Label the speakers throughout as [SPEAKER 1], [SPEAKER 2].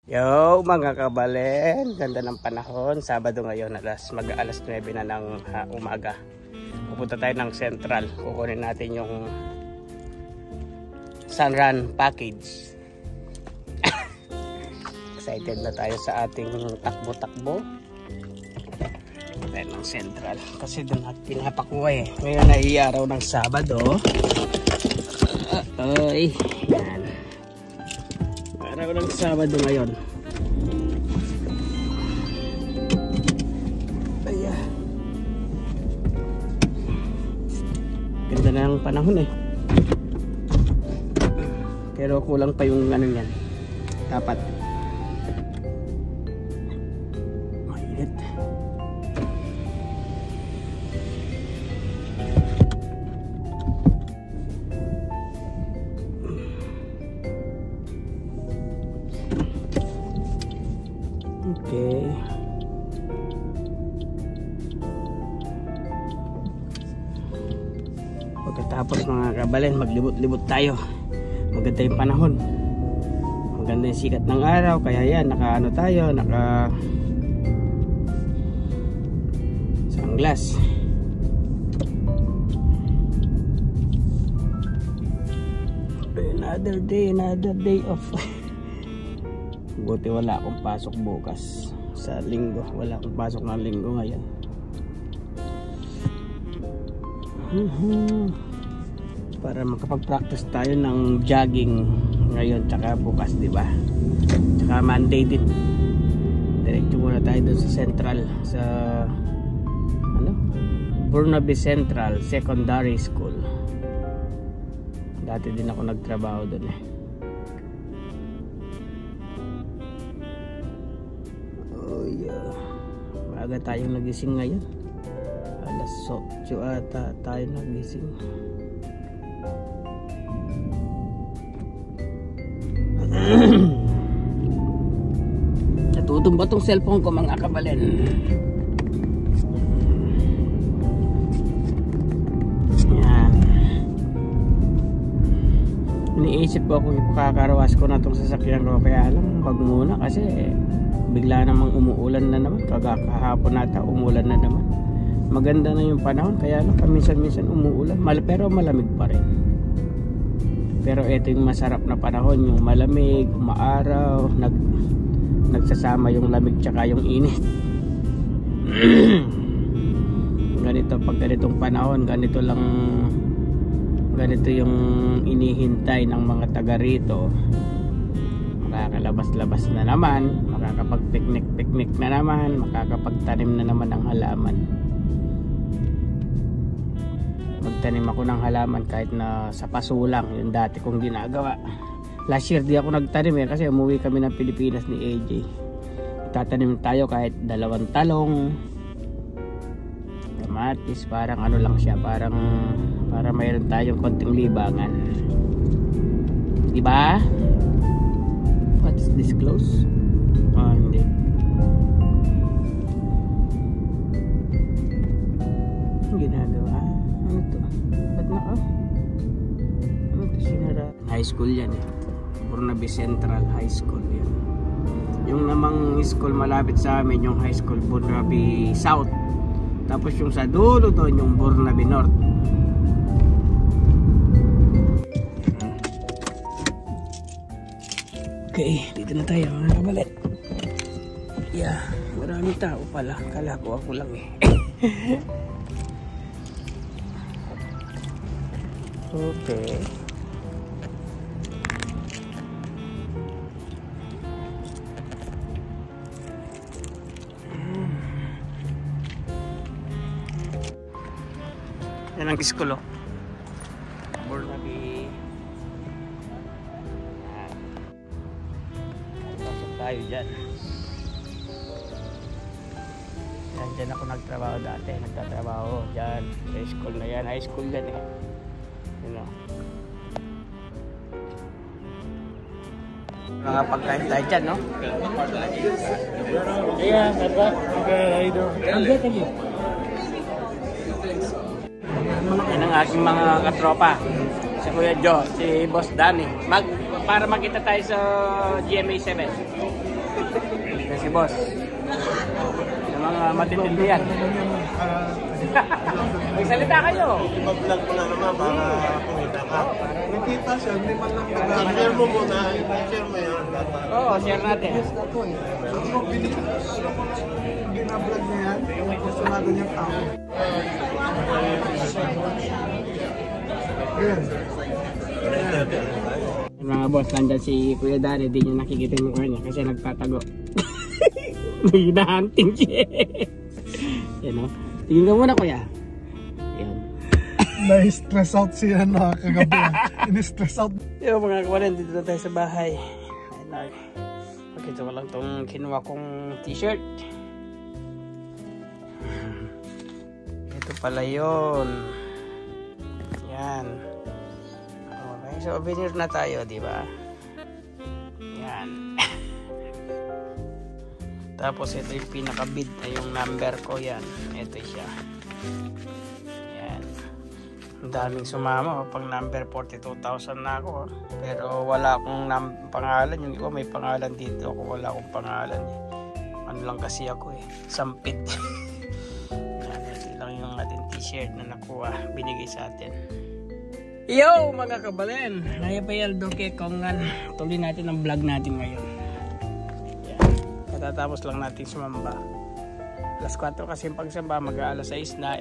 [SPEAKER 1] Yo mga kabalen, ganda ng panahon. Sabado ngayon, alas 9 na ng umaga. Pupunta tayo ng Central. Kukunin natin yung Sunrun package. Excited na tayo sa ating takbo-takbo. Tayo ng Central. Kasi doon natin pinapakuha eh. Ngayon ay araw ng Sabado. Ay, yan. Araw ng Sabado ngayon. Ayan. Ganda na ng panahon eh. Pero kulang pa yung ano yan. Dapat. Mainit. Okay. Pagkatapos mga kabalen, maglibot-libot tayo. Maganda yung panahon. Maganda yung sikat ng araw. Kaya yan, naka tayo, naka sunglass. Another day off. Buti wala akong pasok bukas sa linggo. Wala akong pasok ng linggo ngayon. Para makapag-practice tayo ng jogging ngayon tsaka bukas, di ba? Tsaka Monday din. Diretso muna tayo doon sa Central, sa ano? Burnaby Central Secondary School. Dati din ako nagtrabaho doon eh. Maaga tayong nagising ngayon. Alas 8 ata tayo nagising. Natutumba tong cellphone ko mga kabalen. Yan. Iniisip ko kung ipakakarawas ko na tong sasakyan ko. Kaya alam, wag muna kasi bigla namang umuulan na naman. Kahapon nata umuulan na naman. Maganda na yung panahon, kaya lang paminsan-minsan umuulan. Pero malamig pa rin. Pero ito yung masarap na panahon, yung malamig, umaaraw, nagsasama yung lamig tsaka yung init. Ganito pag ganitong panahon, ganito yung inihintay ng mga taga rito. Makakalabas-labas na naman, makakapag-picnic na naman, makakapagtanim na naman ng halaman. Magtanim ako ng halaman kahit na sa paso lang, yung dati kong ginagawa. Last year di ako nagtanim eh, kasi umuwi kami ng Pilipinas ni AJ. Tatanim tayo kahit 2 talong, kamatis, parang ano lang siya, para mayroon tayong konting libangan. Diba? What is this close? Hindi. Ang ginagawa? Ano to? Ba't na ano to sinara? High school yan eh. Burnaby Central High School yan. Yung namang school malapit sa amin, yung high school Burnaby South. Tapos yung sa dulo doon, yung Burnaby North. Okay, dito na tayo mga kabalet. Yeah, maraming tao pala. Kala ko ako lang eh. Okay. Yan ang school oh. Burnaby. Tayo dyan. Dyan ako nagtrabaho dati. Nagtatrabaho dyan. Sa school na yan. High school dyan eh. You know. Mga pagkain tayo dyan, no? Yeah, okay. How you doing? I'm good, thank you. Yan ang aking mga katropa. Si Kuya Joe, si Boss Danny. Para makita tayo sa GMA 7. Kasi boss. Yung mga matitindihan. Magsalita kayo.
[SPEAKER 2] Mag-vlog mo na naman para kumita ka. Nakita siya, hindi man lang share mo muna. Share mo yan.
[SPEAKER 1] Oo, share natin.
[SPEAKER 2] Binablog niya yan. Yung kusunado niyang tao.
[SPEAKER 1] Mga boss, nandyan si Kuya Dari. Di niya nakikita yung mukha niya kasi nagtatago. May hinahunting siya. Yan o. Tingnan mo na kuya. Yan.
[SPEAKER 2] Na-stress out siya na kagabi. In-stress out.
[SPEAKER 1] Yo mga kawalan, dito na tayo sa bahay. Ayun, pakita ko lang itong kinuha kong t-shirt. Ito pala yun. Yan. Okay, souvenir na tayo, di ba? Yan. Tapos ito yung pinaka-bid na yung number ko, yan. Ito siya. Yan. Ang daming sumama. Pang number 42,000 na ako. Pero wala akong pangalan. Yung iba may pangalan dito. Ako wala akong pangalan. Ano lang kasi ako eh. Sampit. Yan. Ito lang yung ating t-shirt na nakuha. Binigay sa atin. Yo mga kabalen. Nayapayal doke kongan. Tuloy natin ang vlog natin ngayon. Tatapos lang natin sumamba. Alas 4 kasi yung pagsamba, mag-aalas 6 na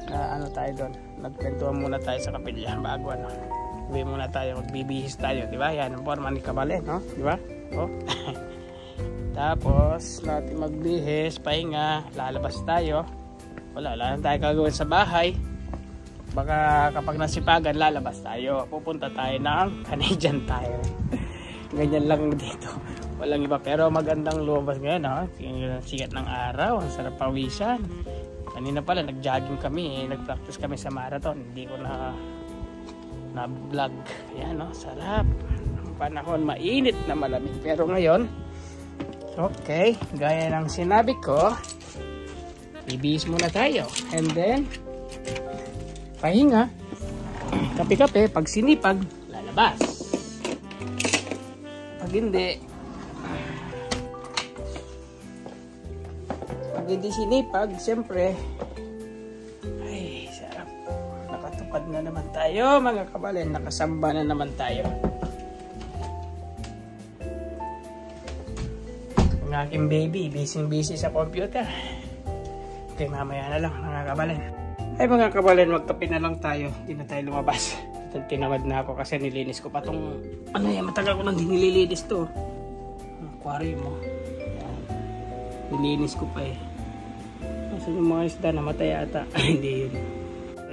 [SPEAKER 1] na ano tayo doon. Nagkwentuhan muna tayo sa kapilya bago ano. Uwi muna tayo, magbibihis tayo, di ba? Yan ang forma ni Kabalen, no? Di ba? Oh. Tapos natin magbihis, pahinga, lalabas tayo. Wala lang tayo gagawin sa bahay. Baka kapag nasipagan, lalabas tayo. Pupunta tayo ng Canadian Tire. Ganyan lang dito. Walang iba, pero magandang lumabas ngayon, ha? Sikat ng araw, ang sarap pawisan. Kanina pala nag-jogging kami, nag-practice kami sa marathon. Hindi ko na vlog. Ayan, no? Sarap. Ang panahon mainit na malamig, pero ngayon okay, gaya ng sinabi ko, ibihis muna tayo and then pahinga, kape-kape, pag sinipag lalabas, pag hindi sinipag, siyempre ay sarap, nakatupad na naman tayo mga kabalen, nakasamba na naman tayo. Ang aking baby busy sa computer. Okay, mamaya na lang mga kabalen. Ay mga kabalen, magkape na lang tayo, hindi na tayo lumabas. Tinamad na ako kasi nilinis ko pa tong ano yan, matagal ko nang nililinis to, aquarium mo. Nilinis ko pa eh. Kasi yung mga isda namatay ata. Hindi yun.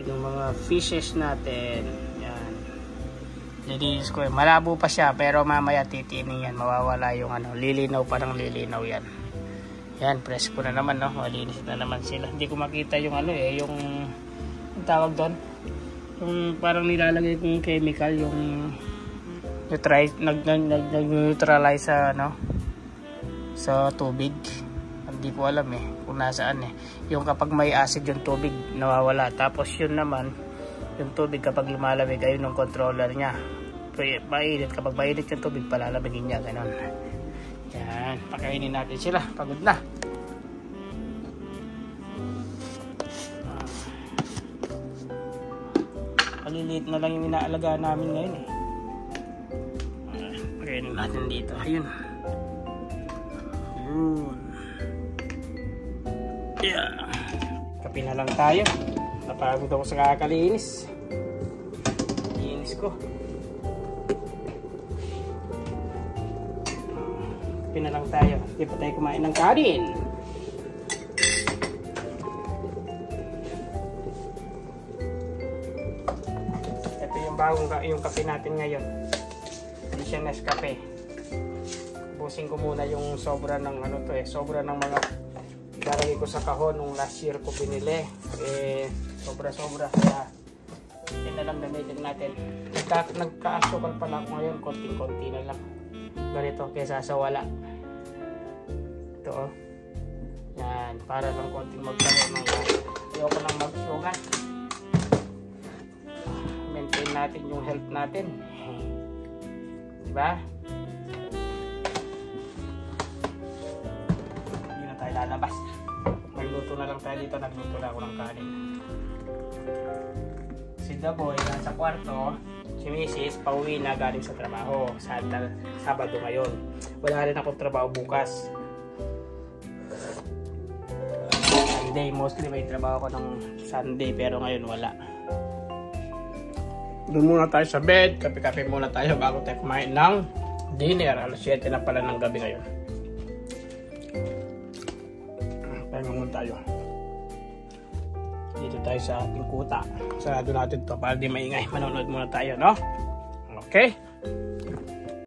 [SPEAKER 1] Yung mga fishes natin. Yan. Nilinis ko eh. Malabo pa siya pero mamaya titinin yan. Mawawala yung ano. Lilinaw, parang lilinaw yan. Yan. Presko na naman, no? Malinis na naman sila. Hindi ko makita yung ano eh. Yung tawag doon. Yung parang nilalagay kong chemical. Yung nag-neutralize sa ano. Sa tubig. Hindi ko alam eh kung nasaan eh. Yung kapag may acid yung tubig nawawala, tapos yun naman yung tubig kapag lumalamig ayun yung controller niya. Mainit, kapag mainit yung tubig palalamigin niya, ganon. Yan, pakainin natin sila, pagod na. Maliliit na lang yung inaalagaan namin ngayon eh. Pakainin natin dito, ayun. Yeah. Kape na lang tayo. Napagod ako sa kakalinis. Linis ko. Kape na lang tayo. Hindi pa tayo kumain ng kanin. Ito yung bagong yung kape natin ngayon. Hindi siya Nescafe. Busin ko muna yung sobra ng ano to eh. Sobra ng mga daragay ko sa kahon nung last year ko binili eh, sobra kaya yun na lang gamitin natin. Nagka-asukal pala ako ngayon, konting-konti na lang ganito kesa sa wala. Ito oh, yan, para lang konting magkaroon ng ayoko nang mag-sugar. Maintain natin yung health natin, diba? labas. Nagluto na lang tayo dito, nagluto na ako ng kanin. Si Daboy nasa kwarto, si Mrs. pauwi na galing sa trabaho. Sabado ngayon. Wala rin akong trabaho bukas. Sunday, mostly may trabaho ko ng Sunday pero ngayon wala. Doon muna tayo sa bed, kape-kape muna tayo bago tayo kumain ng dinner. Alas 7 na pala ng gabi ngayon. Pahinga muna tayo. Dito tayo sa ating kuta. Sarado natin to para di maingay. Manonood muna tayo, no? Okay?